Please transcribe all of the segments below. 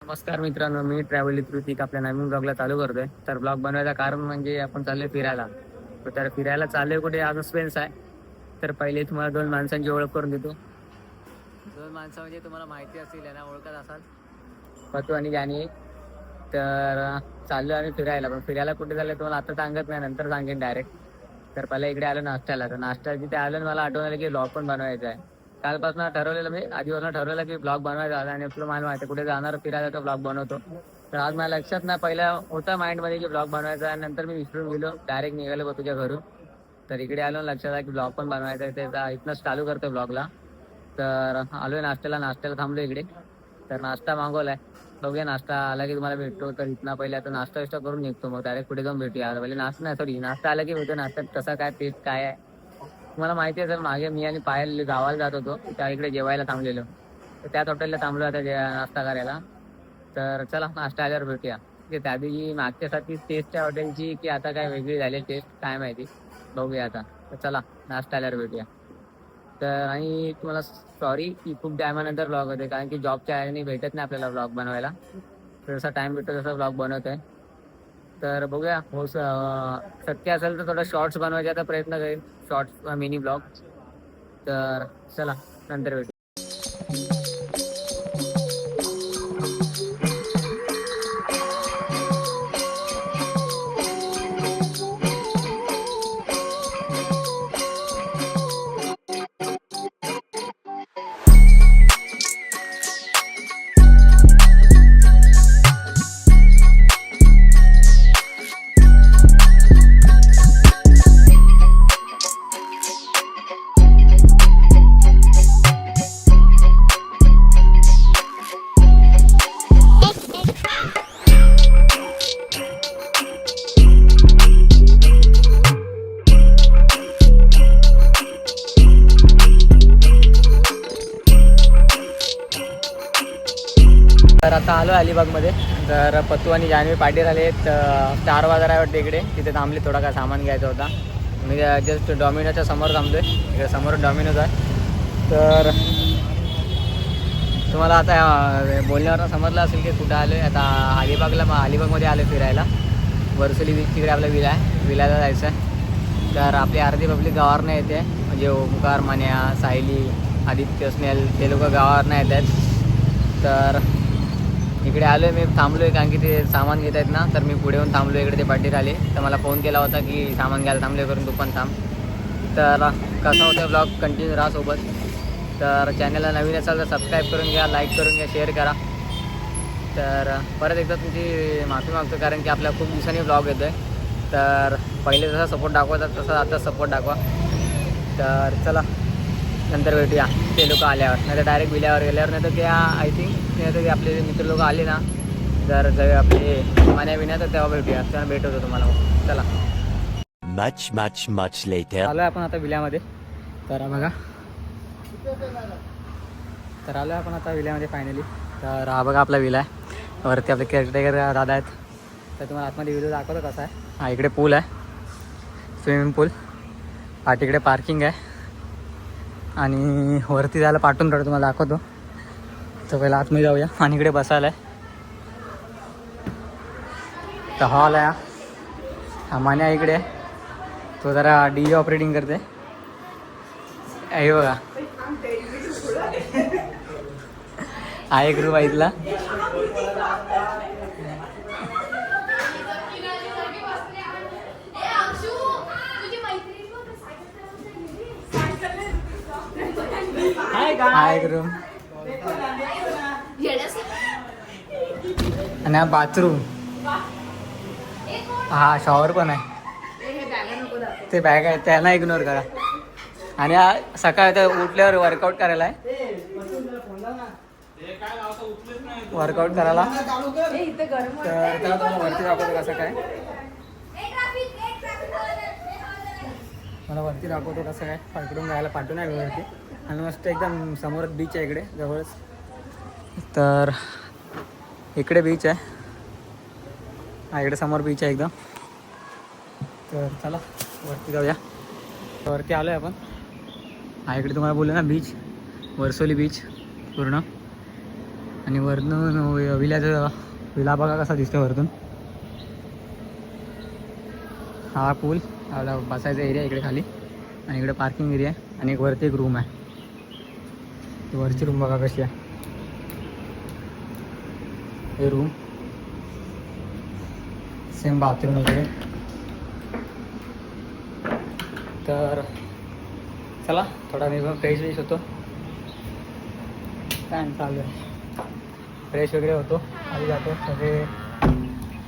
नमस्कार मित्रांनो, मी ट्रॅव्हल कृतिक आपल्या नवीन ब्लॉगला चालू करतोय. तर ब्लॉग बनवायचं कारण म्हणजे आपण चाललोय फिरायला. तर फिरायला चाललोय कुठे हा सस्पेन्स आहे. तर पहिले तुम्हाला दोन माणसांची ओळख करून देतो. दोन माणसं म्हणजे तुम्हाला माहिती असतील, यांना ओळखत असाल, पतू आणि जानी. तर चाललो आम्ही फिरायला. पण फिरायला कुठे चाललंय तुम्हाला आता सांगत नाही, नंतर सांगेन डायरेक्ट. तर पहिला इकडे आलो नाश्त्याला. तर नाश्ता जिथे आलो मला आठवण आलं की ब्लॉग पण बनवायचा आहे. कालपासून ठरवलेलं, म्हणजे आधीपासून ठरवलं की ब्लॉग बनवायचा आणि आपलं मला माहिती कुठे जाणार फिरायला तर ब्लॉग बनवतो. तर आज मला लक्षात नाही, पहिला होता माइंडमध्ये की ब्लॉग बनवायचा आहे, नंतर मी विसरून गेलो, डायरेक्ट निघालो बघ तुझ्या घरून. तर इकडे आलो लक्षात आहे की ब्लॉग पण बनवायचा आहे, त्याचा इथनंच चालू करतो ब्लॉगला. तर आलोय नाश्त्याला थांबलो इकडे. तर नाश्ता मागवलाय, बघूया नाश्ता आला की तुम्हाला भेटतो. तर इथना पहिले आता नाश्ता विष्टा करून निघतो, मग डायरेक्ट पुढे जाऊन भेटूया. पहिले नाश्ता नाही, सॉरी, नाश्ता आला की भेटतो. नाश्त्यात कसा काय टेस्ट काय आहे तुम्हाला माहिती आहे. सर मागे मी आणि पायल गावाला जात होतो, त्या इकडे जेवायला थांबलेलो. तर त्याच हॉटेलला थांबलो आता नाश्ता करायला. तर चला नाश्ता आल्यावर भेटूया. की त्या दिवशी मागच्यासारखी टेस्ट त्या हॉटेलची की आता काय वेगळी झाली टेस्ट काय माहिती, बघूया आता. तर चला नाश्ता आल्यावर भेटूया. तर आणि तुम्हाला सॉरी की खूप टायमानंतर ब्लॉग होते, कारण की जॉबच्या ह्याने भेटत नाही आपल्याला ब्लॉग बनवायला. तर जसा टाइम भेटतो तसा ब्लॉग बनवत आहे. तर बघूया, हो शक्य असेल तर थोडा शॉर्ट्स बनवायचा प्रयत्न करेन, शॉर्ट्स मिनी ब्लॉग. तर चला नंतर भेटू. तर आता आलो अलिबागमध्ये. तर पत्तू आणि जान्हवी पाटील आले. स्टार बाजार आहे वाटते इकडे, तिथे थांबले, थोडा काय सामान घ्यायचा होता. मी जस्ट डॉमिनोच्या समोर थांबलोय, इकडे समोर डॉमिनोज आहे. तर तुम्हाला आता बोलण्यावर समजलं असेल की कुठं आलो आहे. आता अलिबागमध्ये आलो फिरायला. वर्सोली बीच तिकडे आपला विलाला जायचं आहे. तर आपली अर्धी पब्लिक गावावरनं येते, म्हणजे ओमकार, मान्या, सायली, आदित्य, स्नेल, ते लोक गावावरनं येत आहेत. तर इकडे आलो आहे, मी थांबलो आहे कारण की ते सामान घेत आहेत ना. तर मी पुढे येऊन थांबलो इकडे. ते पाटील आले तर मला फोन केला होता की सामान घ्यायला थांबले करून, तू पण थांब. तर कसा होता ब्लॉग, कंटिन्यू राहा सोबत. तर चॅनलला नवीन असाल तर सबस्क्राईब करून घ्या, लाईक करून घ्या, शेअर करा. तर परत एकदा तुमची माफी मागतो, कारण की आपल्या खूप दिवसांनी ब्लॉग येतो आहे. तर पहिले जसा सपोर्ट दाखवायचा तसा आता सपोर्ट दाखवा. तर चला नंतर भेटूया ते लोक आल्यावर, नाही तर डायरेक्ट विल्यावर गेल्यावर, नाही तर त्या आय थिंक नाही तर आपले मित्र लोक आले ना, जर आपले मान्या विण्या, तर तेव्हा भेटूया. तेव्हा भेट होतो तुम्हाला. मग चला much later. आलो आहे आपण आता विल्यामध्ये. तर बघा, तर आलो आहे आपण आता विल्यामध्ये फायनली. तर हा बघा आपला विला आहे, वरती आपले केअरटेकर दादा आहेत. तर तुम्हाला आतमध्ये व्हिडिओ दाखवतो कसा आहे. हा इकडे पूल आहे, स्विमिंग पूल. पाठीकडे पार्किंग आहे आणि वरती जायला पाठवून राहतो, तुम्हाला दाखवतो. तर पहिला आतमध्ये जाऊया. आणि इकडे बसायला आहे, तर हॉल आहे हा. मान्या इकडे आहे, तो जरा DJ ऑपरेटिंग करते. आहे बघा, हा एक रूम आहे इथला. हा एक रूम आणि हा बाथरूम. हा शॉवर पण आहे. ते बॅग आहे त्याला इग्नोर करा. आणि हा सकाळी तर उठल्यावर वर्कआउट करायला आहे, वर्कआउट करायला. तर त्याला तुम्हाला वरती दाखवतो कसं काय, मला वरती दाखवतो कसं काय. पकडून जायला पाठवून आहे वरती. आणि मस्त एकदम समोर बीच आहे इकडे जवळच. तर इकडे बीच आहे, हा इकडे समोर बीच आहे एकदम. तर चला वरती जाऊया. वरती आलो आहे आपण. हा इकडे तुम्हाला बोललो ना बीच, वर्सोली बीच पूर्ण. आणि वरनं विल्याचा विला बघा कसा दिसतो वरतून. हा पूल आपला बसायचा एरिया इकडे खाली आणि इकडे पार्किंग एरिया आहे आणि एक वरती एक रूम आहे. वरची रूम बघा कशी आहे. हे रूम सेम बाथरूम वगैरे. तर चला थोडा मी फ्रेश वेश होतो. काय चालू आहे, फ्रेश वगैरे होतो, खाली जातो, सगळे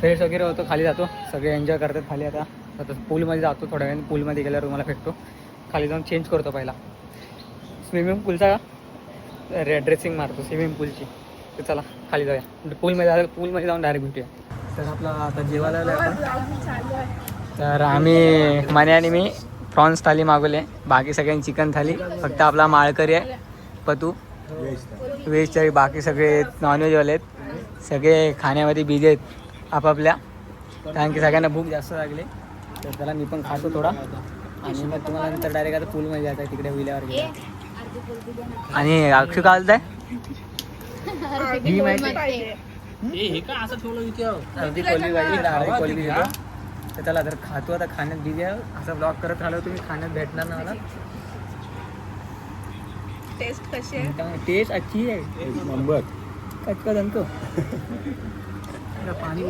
फ्रेश वगैरे होतो, खाली जातो, सगळे एन्जॉय करतात खाली. आता पूलमध्ये जातो थोड्या वेळाने. पूलमध्ये गेल्यावर रूमाला फेकतो, खाली जाऊन चेंज करतो पहिला. स्विमिंग पूलचा ड्रेसिंग मारतो स्विमिंग पूलची. तर चला खाली जाऊया, पूलमध्ये जाऊन डायरेक्ट भेटूया. तर आपला आता जेवायला आलं आपण. तर आम्ही माने आणि मी प्रॉन्स थाली मागवले, बाकी सगळ्यांनी चिकन थाली. फक्त आपला माळकरी आहे पतू व्हेजच्या, बाकी सगळे नॉनव्हेजवाले आहेत. सगळे खाण्यामध्ये बिझी आहेत आपापल्या, कारण की सगळ्यांना भूक जास्त लागली. तर त्याला मी पण खातो थोडा आणि मग तुम्हाला नंतर डायरेक्ट आता पूलमध्ये जात आहे तिकडे विल्यावर गेला. आणि अक्षय काय चालत आहे अर्धी कोलबी पाहिजे, अर्धी कोलबी देतो. तर त्याला जर खातो आता, खाण्यात बिझी आहे. असा ब्लॉग करत राहिलो तुम्ही, खाण्यात भेटणार ना मला. टेस्ट कशी आहे? टेस्ट अच्छी आहे, नंबर कचका जमतो. पाणी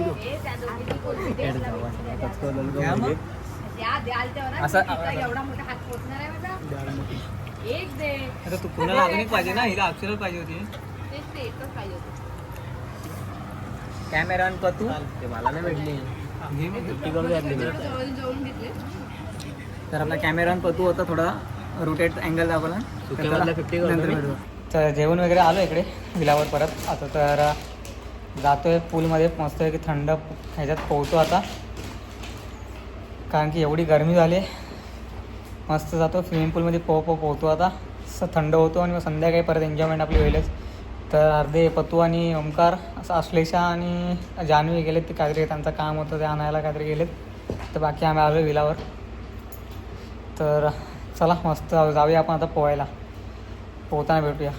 असं आता तू पुन्हा अजूनच पाहिजे ना, हिला अक्षरच पाहिजे होती. कॅमेरा पतू ते मला नाही भेटली. तर आपला कॅमेरा पतू होता थोडा रोटेट अँगल दाखवला. तर जेवण वगैरे आलो इकडे विलावर परत. आता तर जातोय पूलमध्ये मस्त की थंड ह्याच्यात पोहतो आता, कारण की एवढी गरमी झाली. मस्त जातो स्विमिंग पूलमध्ये पोहतो आता. असं थंड होतो आणि मग संध्याकाळी परत एन्जॉयमेंट आपली होईलच. तर अर्धे पतू आणि ओमकार असं अश्लेषा आणि जान्हवी गेलेत, ते काहीतरी त्यांचं काम होतं ते आणायला काहीतरी गेलेत. तर बाकी आम्ही आलो विलावर. तर चला मस्त जाऊया आपण आता पोहायला. पोहताना भेटूया,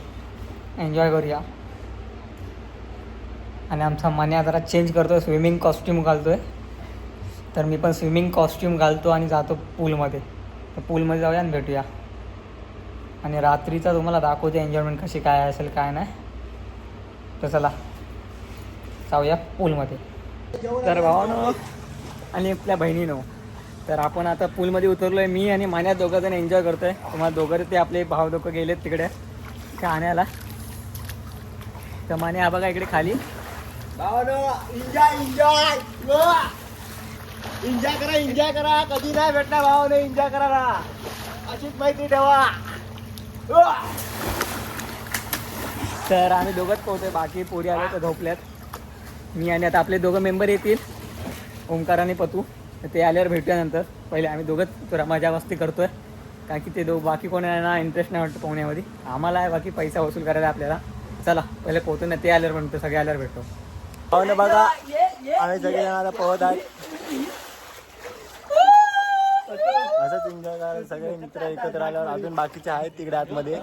एन्जॉय करूया. आणि आमचा मान्या जरा चेंज करतो आहे, स्विमिंग कॉस्ट्यूम घालतो आहे. तर मी पण स्विमिंग कॉस्ट्यूम घालतो आणि जातो पूलमध्ये. तर पूलमध्ये जाऊया आणि भेटूया. आणि रात्रीचा तुम्हाला दाखवते एन्जॉयमेंट कशी काय असेल काय नाही. तर चला जाऊया पूलमध्ये. तर भावानं आणि आपल्या बहिणीनं, तर आपण आता पूलमध्ये उतरलो आहे. मी आणि मान्या दोघंजण एन्जॉय करतो आहे. तुम्हाला दोघं ते आपले भाव दोघं गेलेत तिकडे खाण्याला. तर माने हा बघा इकडे खाली. एन्जॉय करा कधी नाही भेटणार भावाने, एन्जॉय करा ना, अशीच माहिती ठेवा. तर आम्ही दोघंच पोहतोय, बाकी पोरी आल्या तर झोपल्यात. मी आणि आता आपले दोघं मेंबर येतील, ओमकार आणि पतू. तर ते आल्यावर भेटूया नंतर. पहिले आम्ही दोघंच मजा मस्ती करतोय, कारण की ते बाकी कोणाला इंटरेस्ट नाही वाटतं पोहण्यामध्ये. आम्हाला आहे बाकी पैसा वसूल करायला आपल्याला. चला पहिले पोहतो ना, ते आल्यावर म्हणतो, सगळे आल्यावर भेटतो. हो ना बघा, आम्ही सगळे आता पोहत आहे. असंच एन्जॉय करा सगळे मित्र एकत्र आल्यावर. अजून बाकीचे आहेत तिकडे आतमध्ये,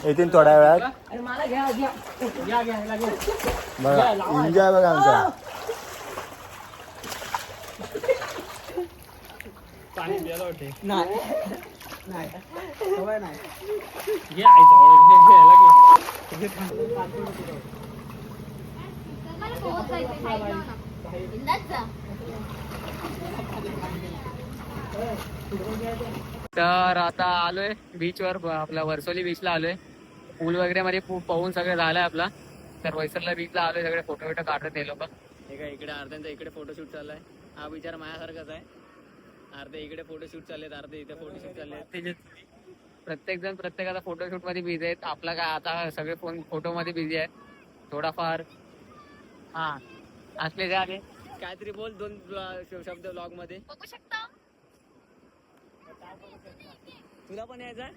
येतील थोड्या वेळात. बघा एन्जॉय बघा आमचा. तर आता आलोय बीचवर, आपला वर्सोली बीचला आलोय. पूल वगैरे मध्ये पाहून सगळं झालंय आपला. तर वैसरला बीचला आलोय, सगळे फोटो बिटो काढतात हे लोक. इकडे अर्ध्यांचा इकडे फोटोशूट चाललाय. हा बिचारा माझ्यासारखाच आहे, अर्धे इकडे फोटोशूट चाललेत, अर्धे इथे फोटोशूट चालले. प्रत्येक जण प्रत्येकाचा फोटोशूट मध्ये बिझी आहेत. आपला काय आता सगळे फोन फोटो मध्ये बिझी आहेत थोडाफार. हा असले झाले काहीतरी बोल, दोन शब्द ब्लॉग मध्ये बघू शकता. तुला पण यायचं आहे?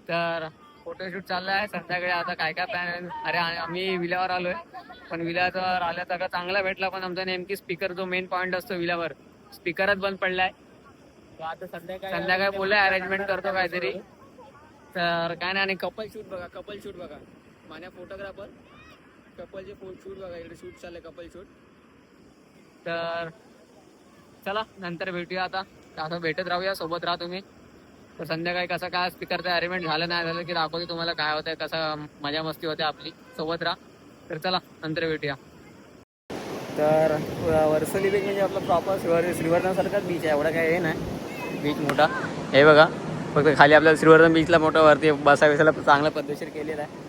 तर फोटोशूट चाललाय संध्याकाळी. आता काय काय प्लॅन. अरे आम्ही विल्यावर आलोय, पण विल्यावर आल्या सगळं चांगला भेटला, पण आमचा नेमकी स्पीकर जो मेन पॉइंट असतो विल्यावर, स्पीकरच बंद पडलाय. आता संध्याकाळी बोललाय अरेंजमेंट करतो काहीतरी. तर काय नाही. आणि कपल शूट बघा माझ्या फोटोग्राफर कपलचे शूट बघा, इकडे शूट चाललंय कपल शूट. तर चला नंतर भेटूया. आता असं भेटत राहूया, सोबत राहा तुम्ही. तर संध्याकाळी कसं काय स्पीकरचं अरेंजमेंट झालं नाही झालं की दाखवते तुम्हाला काय होतंय, कसं मजा मस्ती होते आपली. सोबत राहा. तर चला नंतर भेटूया. तर वर्सोली बीच म्हणजे आपलं प्रॉपर श्रीवर्धनसारखाच बीच आहे, एवढा काय हे नाही बीच मोठा. हे बघा फक्त खाली आपल्याला श्रीवर्धन बीचला मोठा वरती बसायला चांगला पद्धतशीर केलेला आहे.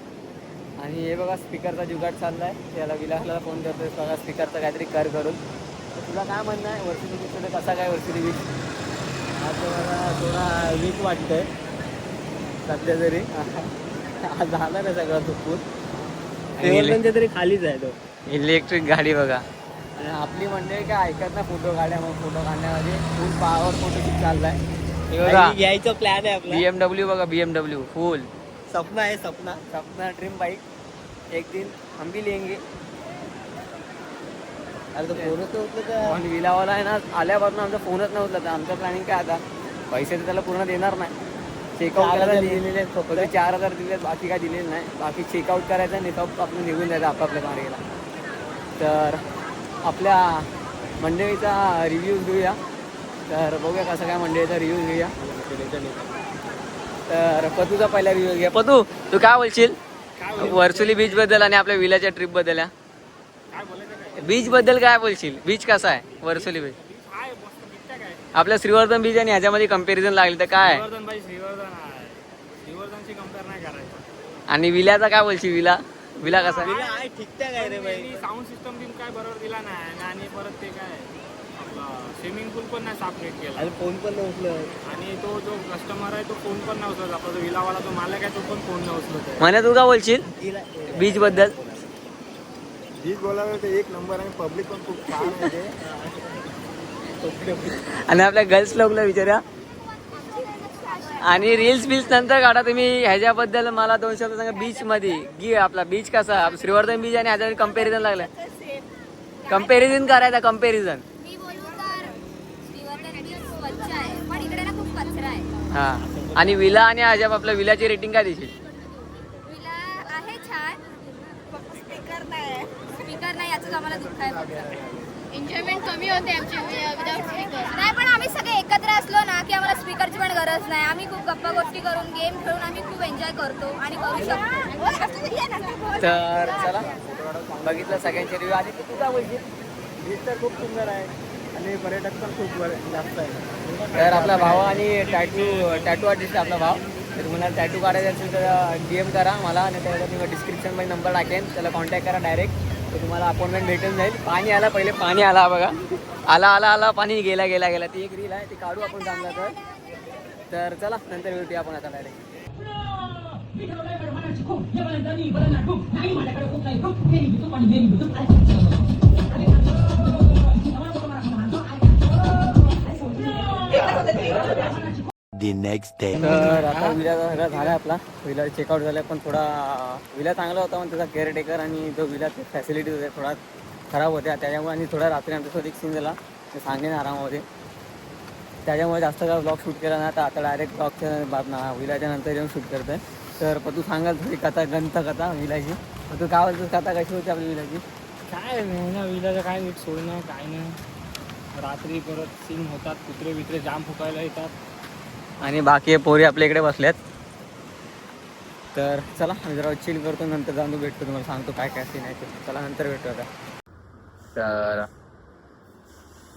आणि हे बघा स्पीकरचा जुगाट चालला आहे. त्याला विलासला फोन करतोय बघा स्पीकरचा काहीतरी कर करून. तर तुला काय म्हणणं आहे वर्सोली बीचमध्ये कसा काय वर्सोली बीच? आज मला थोडा वीक वाटतंय सध्या तरी. आज झाला ना सगळा तुपूर. श्रीवर्धनच्या तरी खालीच आहे तो. इलेक्ट्रिक गाडी बघा. आणि आपली म्हणजे काय ऐकत ना फोटो काढ्या, मग फोटो काढण्यामध्ये फुल पॉवर फोटोशूट चाललाय. हे बघा यायचं प्लॅन आहे आपला. BMW बघा, BMW फुल सपना आहे, सपना ड्रीम बाईक. एक दिन हम भी लेंगे. अरे तो फोन तर उचलत का? पण विलावाला आहे ना, आल्यापासून आमचा फोनच नव्हता. तर आमचं प्लॅनिंग काय आता, पैसे तर त्याला पूर्ण देणार नाही. चेकआउट करायला दिलेले फक्त 4,000 दिले, बाकी काय दिलेलं नाही. बाकी चेकआउट करायचं आणि तो आपलं निघून जायचं आपापल्या मार्गेला. तर आपल्या मंडळीचा रिव्ह्यू घेऊया. तर बघूया कसं काय मंडळीचा रिव्ह्यू घेऊया. तर पतूचा पहिला रिव्ह्यू घ्या. पतू तू काय बोलशील वर्सोली बीच बद्दल आणि आपल्या विलाच्या ट्रिप बद्दल? बीच बद्दल काय बोलशील? बीच कसा आहे वर्सोली बीच? आपल्या श्रीवर्धन बीच आणि ह्याच्यामध्ये कंपॅरिझन लागली तर काय? श्रीवर्धनची कंपेअर नाही करायचं. आणि विल्याचा काय बोलशील? विला कसा आहे? आहे ठीकठाक आहे रे बाई. साऊंड सिस्टम बिन काय बरोबर दिला नाही. आणि परत ते काय स्विमिंग पूल पण नाही साफ नीट केला. आणि फोन पण नव्हतं. आणि तो जो कस्टमर आहे तो फोन पण नाही उचलत. आपला जो विलावाला जो मालक आहे तो पण फोन नाही उचलत आहे. म्हणे तू काय बोलशील बीच बद्दल? बीच बोलावं तर एक नंबर आणि पब्लिक पण खूप छान आहे. आणि आपल्या गर्ल्स लोकला विचारूया. आणि रील्स नंतर काढा तुम्ही. ह्याच्याबद्दल मला 2 शब्द सांगा. बीच मध्ये आपला बीच कसा, श्रीवर्धन बीच आणि ह्याच्यावर कंपॅरिझन लागलं. कंपॅरिझन करायचा, कंपॅरिझन. मी बोलू तर श्रीवर्धन बीच स्वच्छ आहे, पण इकडे ना खूप कचरा आहे. हा. आणि विला आणि अजब आपल्या विलाची रेटिंग काय देशील? विला आहे छान, फक्त स्पीकर नाही याचं आम्हाला दुःख आहे. एन्जॉयमेंट कमी होते आमची विदाउट स्पीकर. नाही पण आम्ही सगळे एकत्र असलो ना की आम्हाला स्पीकरची पण गरज नाही. आम्ही खूप गप्पा गोष्टी करून गेम खेळून आम्ही खूप एन्जॉय करतो आणि करू शकतो. तर चला बघितलं सगळ्यांचे रिव्ह्यू. आणि तू काय बोलशील? बीच तर खूप सुंदर आहे आणि पर्यटक पण खूप जास्त आहे. तर आपला भाव आणि टॅटू आर्टिस्ट आपला भाव. तर तुम्हाला टॅटू काढायचा असेल तर DM करा मला. आणि त्याला तुम्ही डिस्क्रिप्शनमध्ये नंबर टाकेन, त्याला कॉन्टॅक्ट करा डायरेक्ट. तर तुम्हाला अपॉइंटमेंट भेटून जाईल. पाणी आला, पहिले पाणी आला बघा. आला पाणी गेला. ती एक रील आहे, ती काढू आपण चांगला. तर चला नंतर भेटूया आपण आता डायरेक्ट. The next day. तर आता विलाचा सगळं झाला आपला. विला चेकआउट झाला, पण थोडा विला चांगला होता. पण त्याचा केअरटेकर आणि जो विलाचे फॅसिलिटीज होत्या थोडा खराब होत्या. त्याच्यामुळे आणि थोडा रात्री आमच्यासोबत एक सीन झाला, ते सांगेन आरामामध्ये. त्याच्यामुळे जास्त काय ब्लॉग शूट केला नाही. आता डायरेक्ट ब्लॉगच्या बाद ना विलाच्या नंतर येऊन शूट करत आहे. तर पण तू सांगाल थोडी कथा विलाची. मग तू काय बोलतो, कथा कशी होती आपली विलाची? काय नाही ना, विलाचं काय नीट सोय नाही, काय नाही. रात्री परत सीन होतात, कुत्रे बित्रे जाम फुकायला येतात. आणि बाकी पोरी आपल्या इकडे बसल्यात. तर चला जरा चिल करतो, नंतर जाऊन तो भेटतो, तुम्हाला सांगतो काय काय सीन आहे ते. चला नंतर भेटतो आता. तर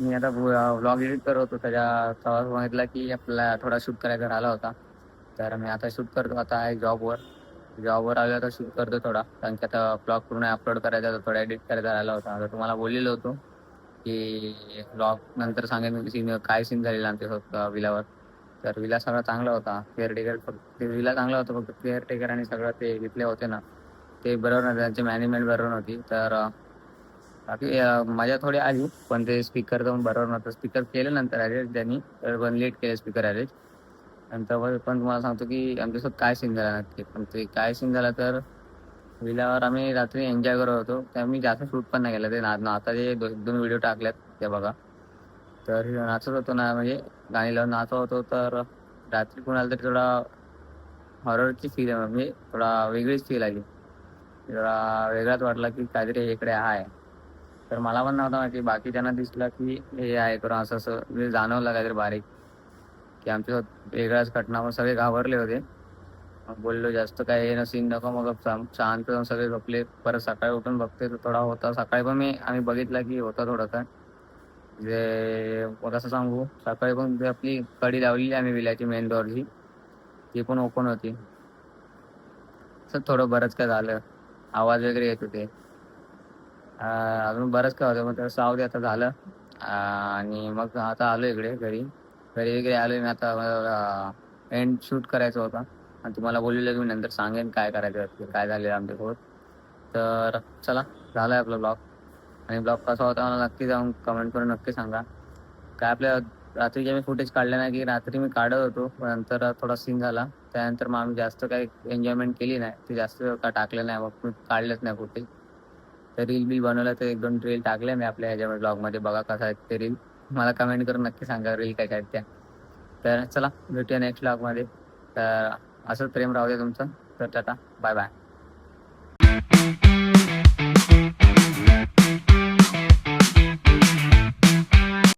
मी आता व्लॉग एडिट करत होतो, त्याच्या तेव्हा सांगितलं की आपल्याला थोडा शूट करायचा राहिला होता. तर मी आता शूट करतो. आता आहे जॉबवर आलो, आता शूट करतो थोडा. कारण की आता ब्लॉग पूर्ण अपलोड करायचा होता, थोडा एडिट करायचा राहिला होता. आता तुम्हाला बोललेलो होतो की ब्लॉग नंतर सांगेन सीन काय सीन झालेला आमच्यासोबत विलावर. तर विला सगळा चांगला होता. केअरटेकर फक्त विला चांगला होता, फक्त केअरटेकर आणि सगळं ते तिथले होते ना ते बरोबर नव्हते, त्यांची मॅनेजमेंट बरोबर नव्हती. तर बाकी मजा थोडी आली, पण ते स्पीकर जाऊन बरोबर नव्हतं. स्पीकर केलं नंतर अरेंज त्यांनी, तर पण लेट केलं स्पीकर अरेंज. नंतर पण तुम्हाला सांगतो की आमच्यासोबत काय सीन झाला नक्की. पण ते काय सीन झाला तर विलावर आम्ही रात्री एन्जॉय करत होतो. तर मी जास्त शूट पण नाही केलं. ते आता जे 2 व्हिडिओ टाकल्यात ते बघा. तर नाचत होतो ना, म्हणजे गाणी लावून नाचत होतो. तर रात्री कोणाला तरी थोडा हॉररची फील म्हणजे थोडा वेगळीच फील आली. जरा वेगळाच वाटला की काहीतरी इकडे आहे. तर मला पण नव्हतं माहिती, बाकीच्यांना दिसलं की हे आहे करून असं असं म्हणजे जाणवलं काहीतरी बारीक की आमच्यासोबत वेगळ्याच घटना. मग सगळे घाबरले होते. मग बोललो जास्त काय हे सीन नको. मग शांत जाऊन सगळे झोपले. परत सकाळी उठून बघते तर थोडा होता. सकाळी पण आम्ही बघितलं की होता थोडासा. जे मग कसं सांगू, सकाळी पण ते आपली कडी लावलेली आम्ही विल्याची मेन डोअरची, ती पण ओपन होती. असं थोडं बरंच काय झालं, आवाज वगैरे येत होते. अजून बरंच काय होतं. मग तसं जाऊ दे आता झालं. आणि मग आता आलो इकडे घरी. घरी वगैरे आलो मी आता. एंड शूट करायचा होता आणि तुम्हाला बोललेलं की मी नंतर सांगेन काय करायचं ते, काय झालेलं आमच्यासोबत. तर चला, झाला आहे आपला ब्लॉग. आणि ब्लॉग कसा होता मला नक्की जाऊन कमेंट करून नक्की सांगा. काय आपल्या रात्रीचे मी फुटेज काढले नाही की रात्री मी काढत होतो, पण नंतर थोडा सीन झाला. त्यानंतर मग आम्ही जास्त काही एन्जॉयमेंट केली नाही. ते जास्त का टाकलं नाही, मग मी काढलंच नाही फुटेज. तर रील बिल बनवलं तर 1-2 रील टाकले मी आपल्या ह्याच्यामध्ये ब्लॉगमध्ये. बघा कसं आहेत ते रील. मला कमेंट करून नक्की सांगा रील कशा आहेत त्या. तर चला, भेटूया नेक्स्ट ब्लॉगमध्ये. तर असंच प्रेम राहू दे तुमचं. तर टाटा, बाय बाय.